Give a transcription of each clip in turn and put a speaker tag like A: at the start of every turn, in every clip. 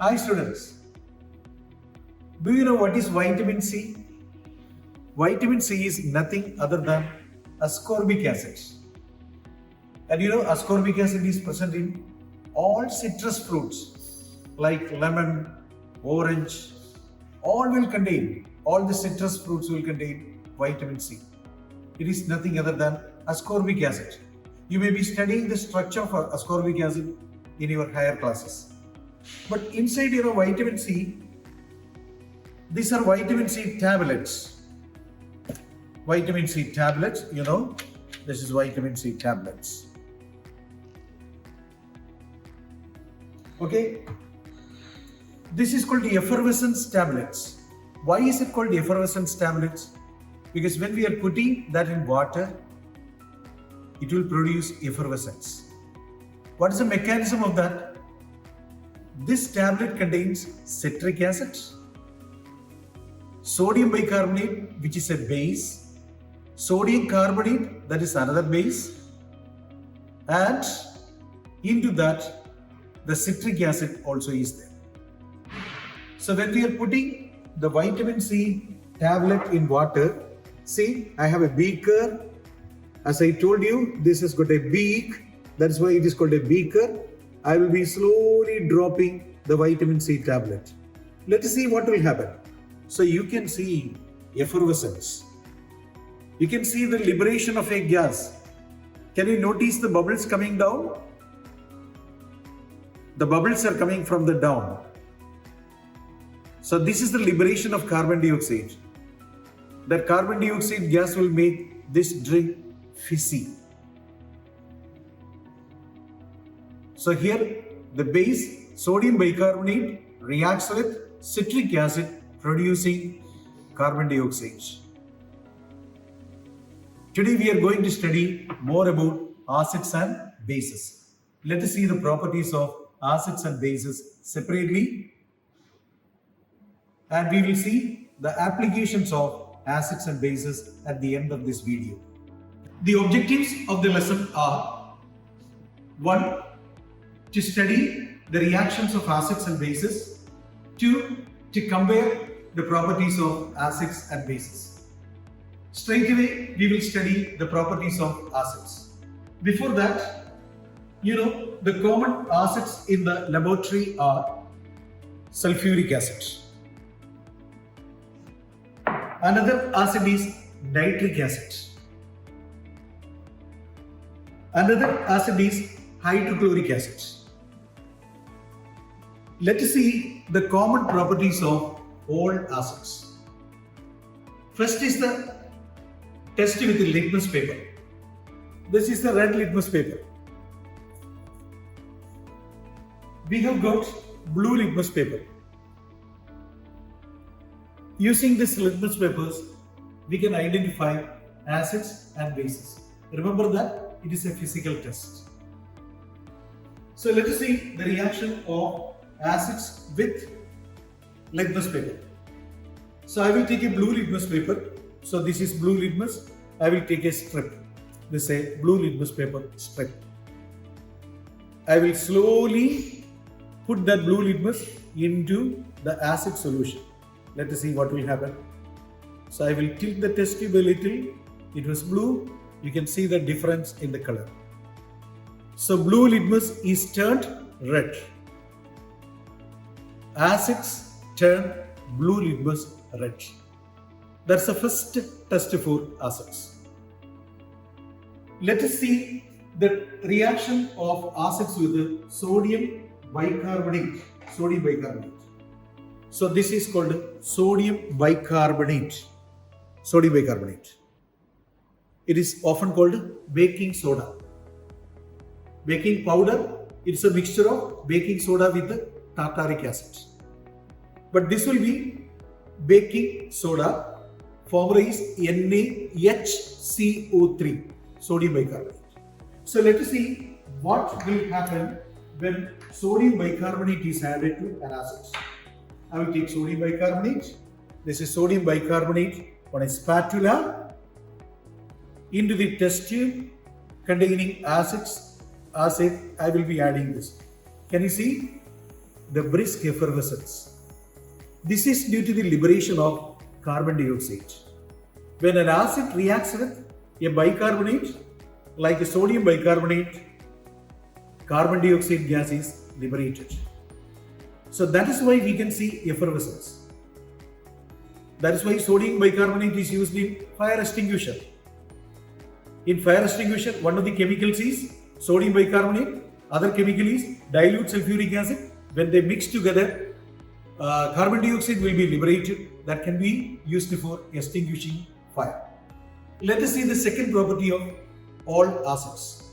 A: Hi students, do you know what is vitamin C? Vitamin C is nothing other than ascorbic acid. And you know ascorbic acid is present in all citrus fruits like lemon, orange, all the citrus fruits will contain vitamin C. It is nothing other than ascorbic acid. You may be studying the structure of ascorbic acid in your higher classes. But inside vitamin C, these are vitamin C tablets. Vitamin C tablets, this is vitamin C tablets. Okay, this is called the effervescence tablets. Why is it called effervescence tablets? Because when we are putting that in water, it will produce effervescence. What is the mechanism of that? This tablet contains citric acid, sodium bicarbonate, which is a base, sodium carbonate, that is another base, and into that the citric acid also is there. So when we are putting the vitamin C tablet in water, see, I have a beaker. As I told you, this has got a beak. That's why it is called a beaker. I will be slowly dropping the vitamin C tablet. Let us see what will happen. So you can see effervescence. You can see the liberation of a gas. Can you notice the bubbles coming down? The bubbles are coming from the down. So this is the liberation of carbon dioxide. That carbon dioxide gas will make this drink fizzy. So here the base sodium bicarbonate reacts with citric acid producing carbon dioxide. Today we are going to study more about acids and bases. Let us see the properties of acids and bases separately, and we will see the applications of acids and bases at the end of this video. The objectives of the lesson are: 1. To study the reactions of acids and bases. 2. To compare the properties of acids and bases. Straight away, we will study the properties of acids. Before that, the common acids in the laboratory are sulfuric acid. Another acid is nitric acid. Another acid is hydrochloric acid. Let us see the common properties of all acids. First is the test with the litmus paper. This is the red litmus paper. We have got blue litmus paper. Using this litmus papers, we can identify acids and bases. Remember that it is a physical test. So let us see the reaction of acids with litmus paper. So I will take a blue litmus paper. So this is blue litmus. I will take a strip. This is a blue litmus paper strip. I will slowly put that blue litmus into the acid solution. Let us see what will happen. So I will tilt the test tube a little. It was blue. You can see the difference in the color. So blue litmus is turned red. Acids turn blue litmus red. That's the first test for acids. Let us see the reaction of acids with sodium bicarbonate. Sodium bicarbonate. So this is called sodium bicarbonate. Sodium bicarbonate. It is often called baking soda. Baking powder, it's a mixture of baking soda with tartaric acid. But this will be baking soda. Formula is NaHCO3, sodium bicarbonate. So let us see what will happen when sodium bicarbonate is added to an acid. I will take sodium bicarbonate. This is sodium bicarbonate on a spatula into the test tube containing acid. I will be adding this. Can you see? the brisk effervescence. This is due to the liberation of carbon dioxide. When an acid reacts with a bicarbonate, like a sodium bicarbonate, carbon dioxide gas is liberated. So that is why we can see effervescence. That is why sodium bicarbonate is used in fire extinguisher. In fire extinguisher, one of the chemicals is sodium bicarbonate, other chemical is dilute sulfuric acid. When they mix together, carbon dioxide will be liberated, that can be used for extinguishing fire. Let us see the second property of all acids.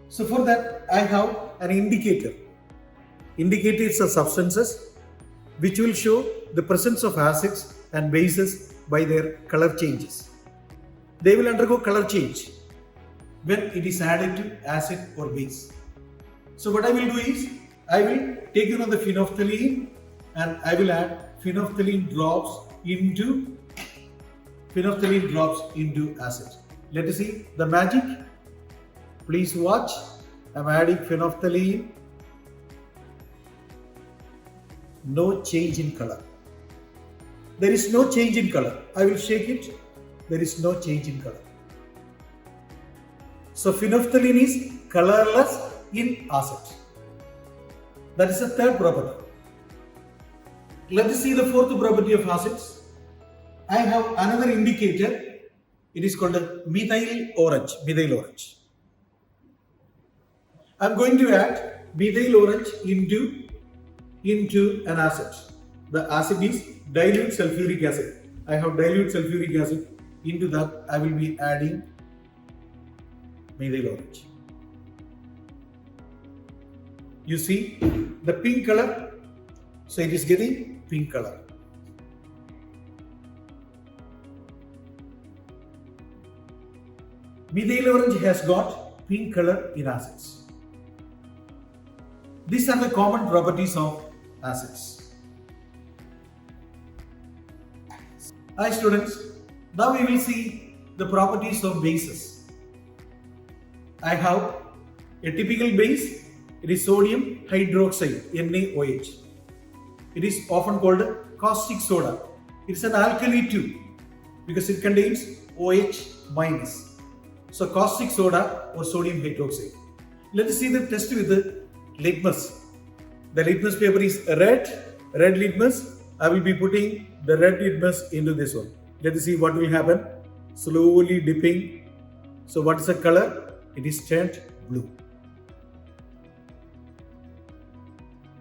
A: So for that, I have an indicator. Indicators are substances which will show the presence of acids and bases by their color changes. They will undergo color change when it is added to acid or base. So what I will do is, I will take the phenolphthalein and I will add phenolphthalein drops into acid. Let us see the magic. Please watch. I am adding phenolphthalein. No change in color. There is no change in color. I will shake it. There is no change in color. So phenolphthalein is colorless in acid. That is the third property. Let us see the fourth property of acids. I have another indicator. It is called methyl orange. I am going to add methyl orange into an acid. The acid is dilute sulfuric acid. I have dilute sulfuric acid. Into that, I will be adding methyl orange. You see the pink color, so it is getting pink color. Methyl orange has got pink color in acids. These are the common properties of acids. Hi students, now we will see the properties of bases. I have a typical base. It is sodium hydroxide, NaOH. It is often called caustic soda. It is an alkali too because it contains OH minus. So caustic soda or sodium hydroxide. Let us see the test with the litmus. The litmus paper is red litmus. I will be putting the red litmus into this one. Let us see what will happen. Slowly dipping. So what is the color? It is turned blue.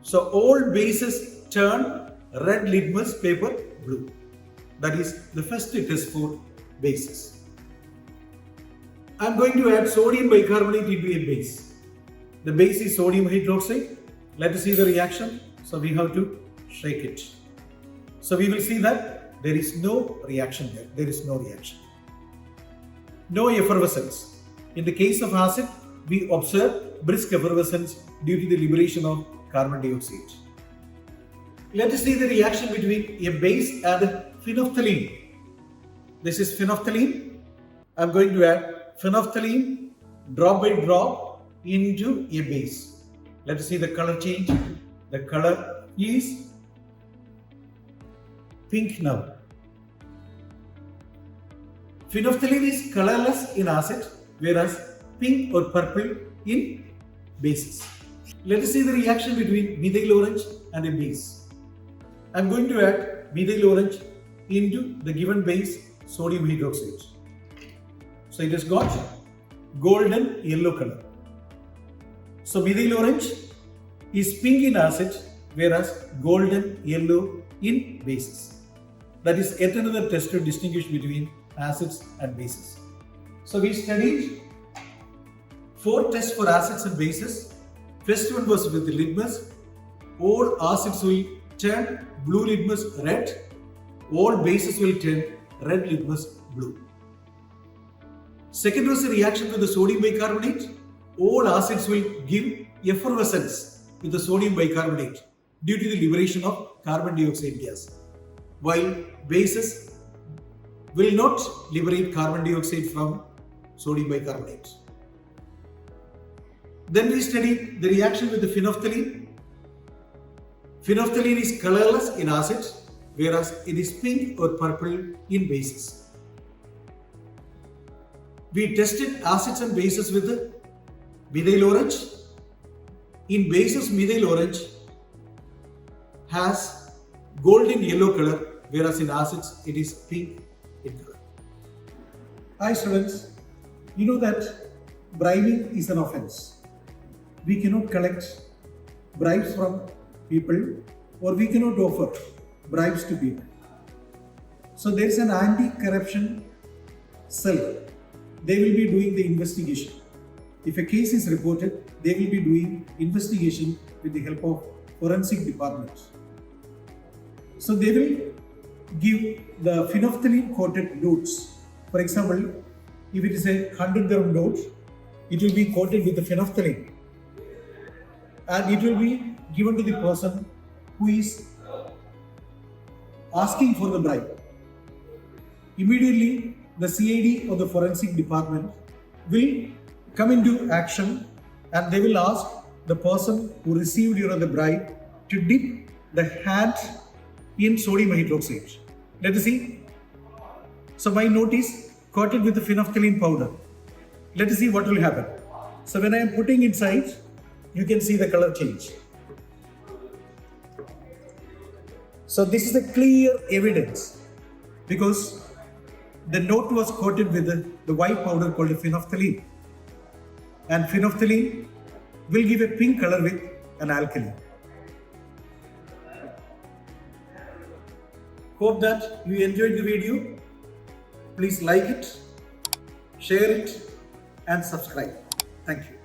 A: So all bases turn red litmus paper blue. That is the first test for bases. I am going to add sodium bicarbonate into a base. The base is sodium hydroxide. Let us see the reaction. So we have to shake it. So we will see that there is no reaction there. There is no reaction. No effervescence. In the case of acid, we observe brisk effervescence due to the liberation of carbon dioxide. Let us see the reaction between a base and phenolphthalein. This is phenolphthalein. I am going to add phenolphthalein drop by drop into a base. Let us see the color change. The color is pink now. Phenolphthalein is colorless in acid, whereas pink or purple in bases. Let us see the reaction between methyl orange and a base. I am going to add methyl orange into the given base sodium hydroxide. So it has got golden yellow color. So methyl orange is pink in acid, whereas golden yellow in bases. That is yet another test to distinguish between acids and bases. So we studied 4 tests for acids and bases. First one was with the litmus. All acids will turn blue litmus red. All bases will turn red litmus blue. Second was a reaction with the sodium bicarbonate. All acids will give effervescence with the sodium bicarbonate due to the liberation of carbon dioxide gas, while bases will not liberate carbon dioxide from sodium bicarbonate. Then we studied the reaction with the phenolphthalein. Phenolphthalein is colorless in acids, whereas it is pink or purple in bases. We tested acids and bases with methyl orange. In bases, methyl orange has golden yellow color, whereas in acids it is pink in color. Hi students, you know that bribing is an offense. We cannot collect bribes from people, or we cannot offer bribes to people. So there is an anti-corruption cell. They will be doing the investigation. If a case is reported, they will be doing investigation with the help of forensic department. So they will give the phenolphthalein coated notes. For example, if it is a 100 dirham note, it will be coated with the phenolphthalein, and it will be given to the person who is asking for the bribe. Immediately, the CID or the forensic department will come into action, and they will ask the person who received the bribe to dip the hand in sodium hydroxide. Let us see. So my note is coated with the phenolphthalein powder. Let us see what will happen. So when I am putting inside, you can see the color change. So this is a clear evidence, because the note was coated with the white powder called phenolphthalein, and phenolphthalein will give a pink color with an alkali. Hope that you enjoyed the video. Please like it, share it, and subscribe. Thank you.